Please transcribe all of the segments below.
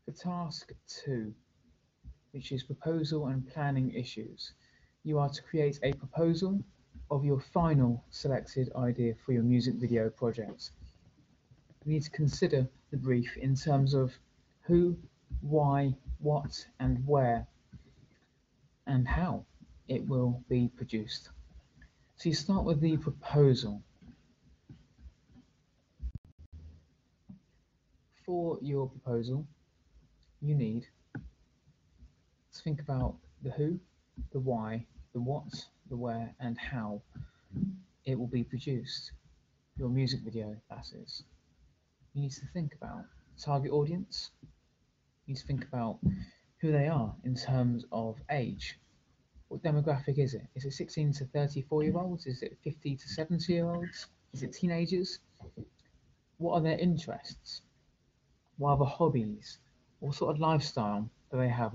For task 2, which is proposal and planning issues, you are to create a proposal of your final selected idea for your music video project. You need to consider the brief in terms of who, why, what, and where, and how it will be produced. So you start with the proposal. For your proposal, you need to think about the who, the why, the what, the where, and how it will be produced. Your music video, that is. You need to think about target audience. You need to think about who they are in terms of age. What demographic is it? Is it 16 to 34-year-olds? Is it 50 to 70-year-olds? Is it teenagers? What are their interests? What other hobbies? What sort of lifestyle do they have?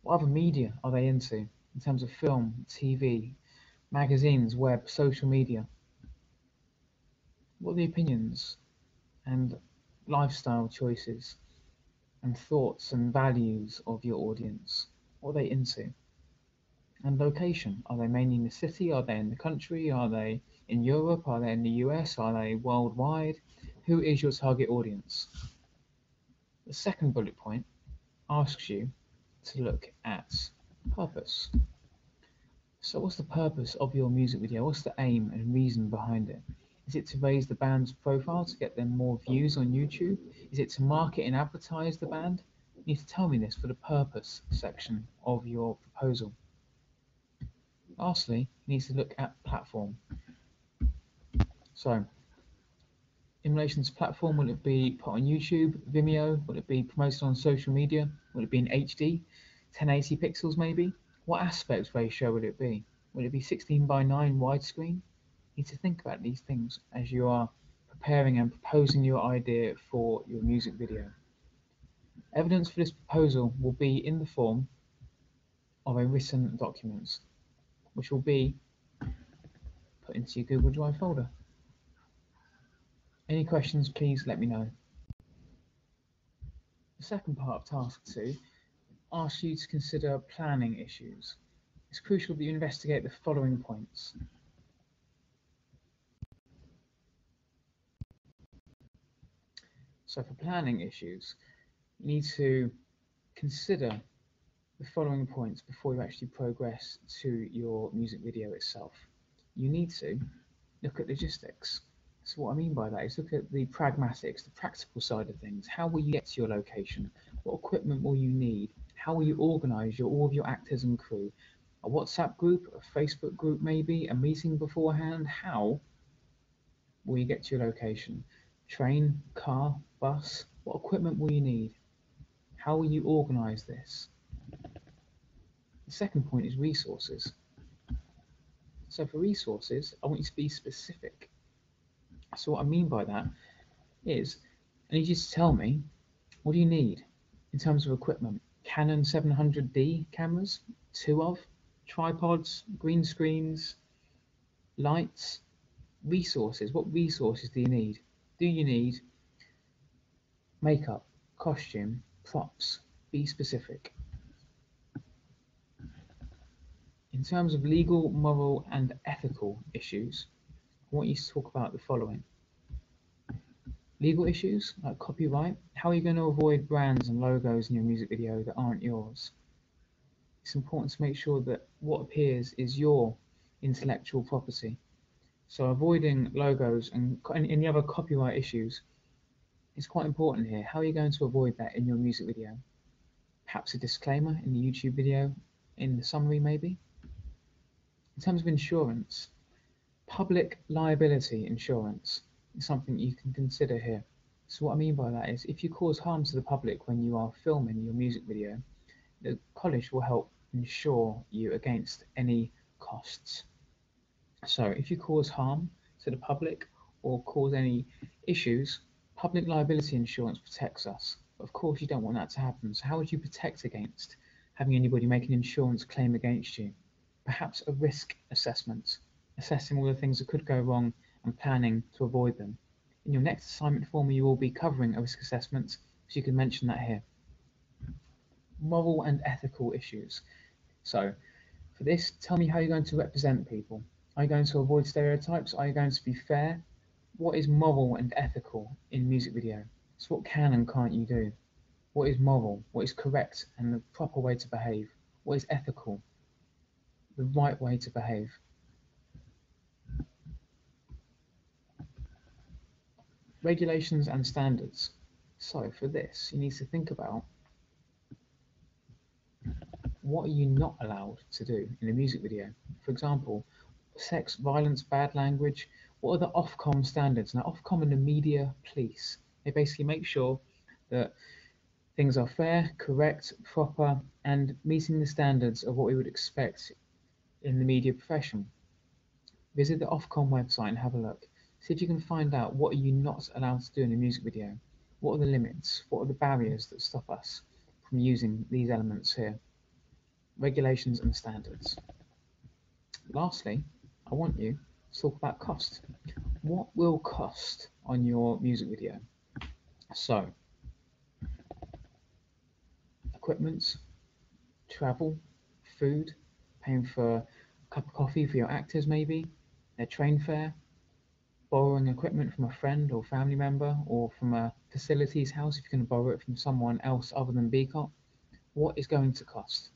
What other media are they into in terms of film, TV, magazines, web, social media? What are the opinions and lifestyle choices and thoughts and values of your audience? What are they into? And location. Are they mainly in the city? Are they in the country? Are they in Europe? Are they in the US? Are they worldwide? Who is your target audience? The second bullet point asks you to look at purpose. So what's the purpose of your music video? What's the aim and reason behind it? Is it to raise the band's profile to get them more views on YouTube? Is it to market and advertise the band? You need to tell me this for the purpose section of your proposal. Lastly, you need to look at platform. So, in relation to platform, will it be put on YouTube, Vimeo? Will it be promoted on social media? Will it be in HD, 1080 pixels maybe? What aspect ratio will it be? Will it be 16:9 widescreen? You need to think about these things as you are preparing and proposing your idea for your music video. Evidence for this proposal will be in the form of a written document, which will be put into your Google Drive folder. Any questions, please let me know. The second part of task 2 asks you to consider planning issues. It's crucial that you investigate the following points. So for planning issues, you need to consider the following points before you actually progress to your music video itself. You need to look at logistics. So what I mean by that is look at the pragmatics, the practical side of things. How will you get to your location? What equipment will you need? How will you organise all of your actors and crew? A WhatsApp group, a Facebook group maybe, a meeting beforehand? How will you get to your location? Train, car, bus? What equipment will you need? How will you organise this? The second point is resources. So for resources, I want you to be specific. So what I mean by that is, I need you to tell me, what do you need in terms of equipment? Canon 700D cameras, 2 of, tripods, green screens, lights, resources. What resources do you need? Do you need makeup, costume, props? Be specific. In terms of legal, moral, and ethical issues, I want you to talk about the following. Legal issues like copyright. How are you going to avoid brands and logos in your music video that aren't yours? It's important to make sure that what appears is your intellectual property. So avoiding logos and any other copyright issues is quite important here. How are you going to avoid that in your music video? Perhaps a disclaimer in the YouTube video, in the summary maybe. In terms of insurance, public liability insurance is something you can consider here. So what I mean by that is if you cause harm to the public when you are filming your music video, the college will help insure you against any costs. So if you cause harm to the public or cause any issues, public liability insurance protects us. But of course you don't want that to happen. So how would you protect against having anybody make an insurance claim against you? Perhaps a risk assessment, assessing all the things that could go wrong and planning to avoid them. In your next assignment form you will be covering a risk assessment, so you can mention that here. moral and ethical issues. So, for this, tell me how you're going to represent people. Are you going to avoid stereotypes? Are you going to be fair? What is moral and ethical in music video? So what can and can't you do? What is moral? What is correct and the proper way to behave? What is ethical? The right way to behave. Regulations and standards. So for this, you need to think about what are you not allowed to do in a music video. For example, sex, violence, bad language. What are the Ofcom standards? Now, Ofcom and the media police, they basically make sure that things are fair, correct, proper, and meeting the standards of what we would expect in the media profession. Visit the Ofcom website and have a look. See if you can find out what are you not allowed to do in a music video. What are the limits? What are the barriers that stop us from using these elements here? Regulations and standards. Lastly, I want you to talk about cost. What will cost on your music video? So, equipment, travel, food, paying for a cup of coffee for your actors maybe, their train fare, borrowing equipment from a friend or family member or from a facilities house if you're going to borrow it from someone else other than BCOP. What is going to cost?